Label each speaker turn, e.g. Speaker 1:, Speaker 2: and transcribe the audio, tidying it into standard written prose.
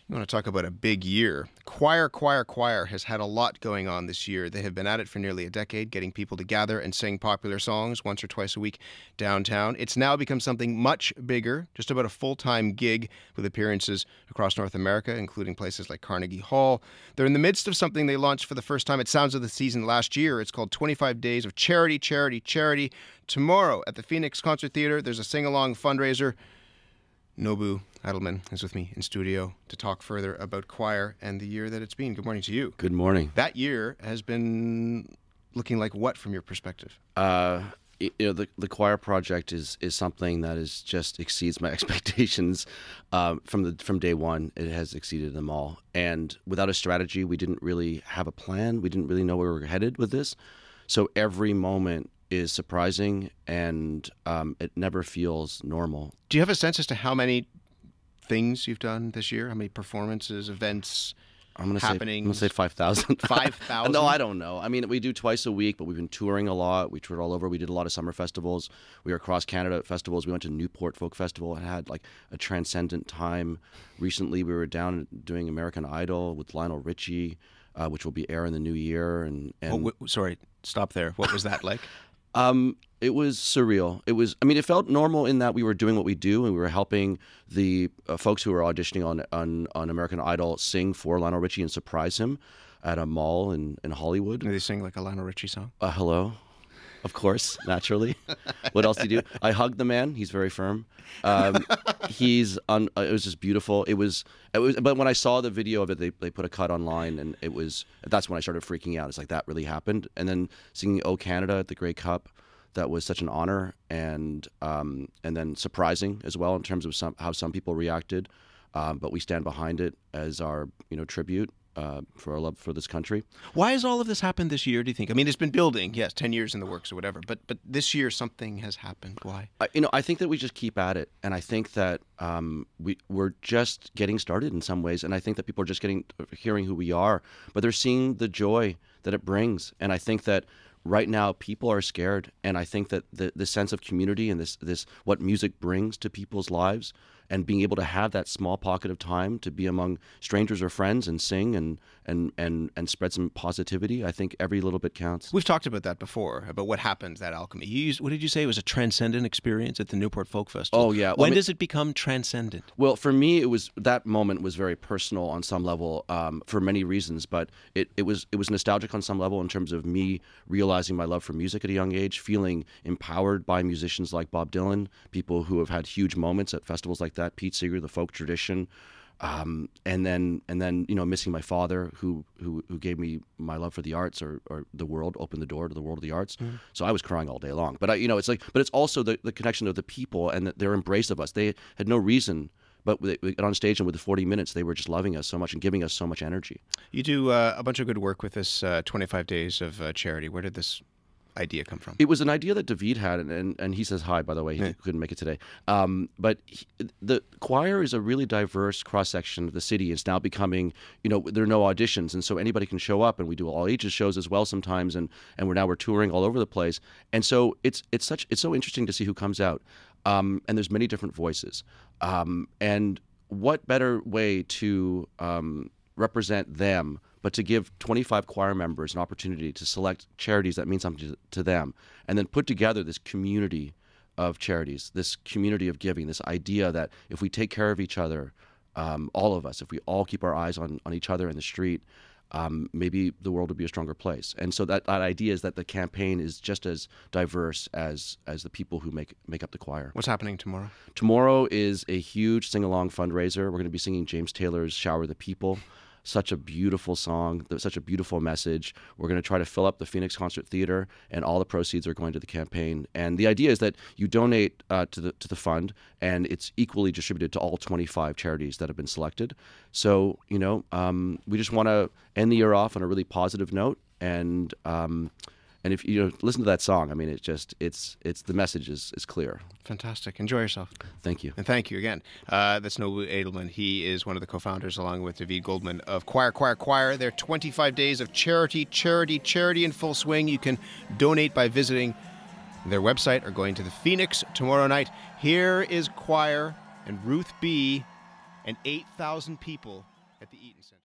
Speaker 1: You want to talk about a big year. Choir has had a lot going on this year. They have been at it for nearly a decade, getting people to gather and sing popular songs once or twice a week downtown. It's now become something much bigger, just about a full-time gig with appearances across North America, including places like Carnegie Hall. They're in the midst of something they launched for the first time at Sounds of the Season last year. It's called 25 Days of Charity, Charity, Charity. Tomorrow at the Phoenix Concert Theatre, there's a sing-along fundraiser. Nobu Edelman is with me in studio to talk further about choir and the year that it's been. Good morning to you.
Speaker 2: Good morning.
Speaker 1: That year has been looking like what from your perspective?
Speaker 2: The choir project is something that is just exceeds my expectations from day one. It has exceeded them all. And without a strategy, we didn't really have a plan. We didn't really know where we were headed with this. So every moment is surprising, and it never feels normal.
Speaker 1: Do you have a sense as to how many things you've done this year? How many performances, events, happenings?
Speaker 2: I'm going to say 5,000.
Speaker 1: 5,000?
Speaker 2: No, I don't know. I mean, we do twice a week, but we've been touring a lot. We toured all over. We did a lot of summer festivals. We were across Canada at festivals. We went to Newport Folk Festival and had like a transcendent time. Recently, we were down doing American Idol with Lionel Richie, which will be airing the new year. And
Speaker 1: sorry, stop there. What was that like?
Speaker 2: It was surreal. It felt normal in that we were doing what we do, and we were helping the folks who were auditioning on American Idol sing for Lionel Richie and surprise him at a mall in Hollywood.
Speaker 1: Did they sing like a Lionel Richie song?
Speaker 2: Hello. Of course, naturally. What else do you do? I hugged the man. He's very firm. It was just beautiful. But when I saw the video of it, they put a cut online, and that's when I started freaking out. It's like, that really happened. And then singing "O Canada" at the Grey Cup, that was such an honor, and then surprising as well in terms of how some people reacted. But we stand behind it as our tribute. For our love for this country.
Speaker 1: Why has all of this happened this year, do you think? I mean, it's been building, yes, 10 years in the works or whatever, but this year something has happened. Why?
Speaker 2: I think that we just keep at it, and I think that we're just getting started in some ways, and I think that people are just hearing who we are, but they're seeing the joy that it brings, and I think that right now people are scared, and I think that the sense of community and this what music brings to people's lives, and being able to have that small pocket of time to be among strangers or friends and sing and spread some positivity, I think every little bit counts.
Speaker 1: We've talked about that before, about what happens at Alchemy. What did you say? It was a transcendent experience at the Newport Folk Festival.
Speaker 2: Oh, yeah.
Speaker 1: When does it become transcendent?
Speaker 2: Well, for me, that moment was very personal on some level for many reasons, but it was nostalgic on some level in terms of me realizing my love for music at a young age, feeling empowered by musicians like Bob Dylan, people who have had huge moments at festivals like that, Pete Seeger, the folk tradition, and then missing my father who gave me my love for the arts or the world, opened the door to the world of the arts. So I was crying all day long. But it's also the connection of the people and their embrace of us. They had no reason, but we got on stage, and with the 40 minutes, they were just loving us so much and giving us so much energy.
Speaker 1: You do a bunch of good work with this 25 Days of Charity. Where did this idea come from?
Speaker 2: It was an idea that David had, and he says hi, by the way. He couldn't make it today. But the choir is a really diverse cross-section of the city. It's now becoming, there are no auditions, and so anybody can show up, and we do all ages shows as well sometimes, and we're touring all over the place. And so it's so interesting to see who comes out. And there's many different voices. And what better way to represent them but to give 25 choir members an opportunity to select charities that mean something to them, and then put together this community of charities, this community of giving, this idea that if we take care of each other, all of us, if we all keep our eyes on each other in the street, maybe the world would be a stronger place. And so that idea is that the campaign is just as diverse as the people who make up the choir.
Speaker 1: What's happening tomorrow?
Speaker 2: Tomorrow is a huge sing-along fundraiser. We're going to be singing James Taylor's "Shower the People." Such a beautiful song, such a beautiful message. We're going to try to fill up the Phoenix Concert Theatre, and all the proceeds are going to the campaign. And the idea is that you donate to the fund, and it's equally distributed to all 25 charities that have been selected. So, we just want to end the year off on a really positive note, and if you listen to that song, I mean, it's the message is clear.
Speaker 1: Fantastic. Enjoy yourself.
Speaker 2: Thank you.
Speaker 1: And thank you again. That's Nobu Edelman. He is one of the co-founders, along with David Goldman, of Choir. They're 25 days of charity in full swing. You can donate by visiting their website or going to the Phoenix tomorrow night. Here is Choir and Ruth B. and 8,000 people at the Eaton Center.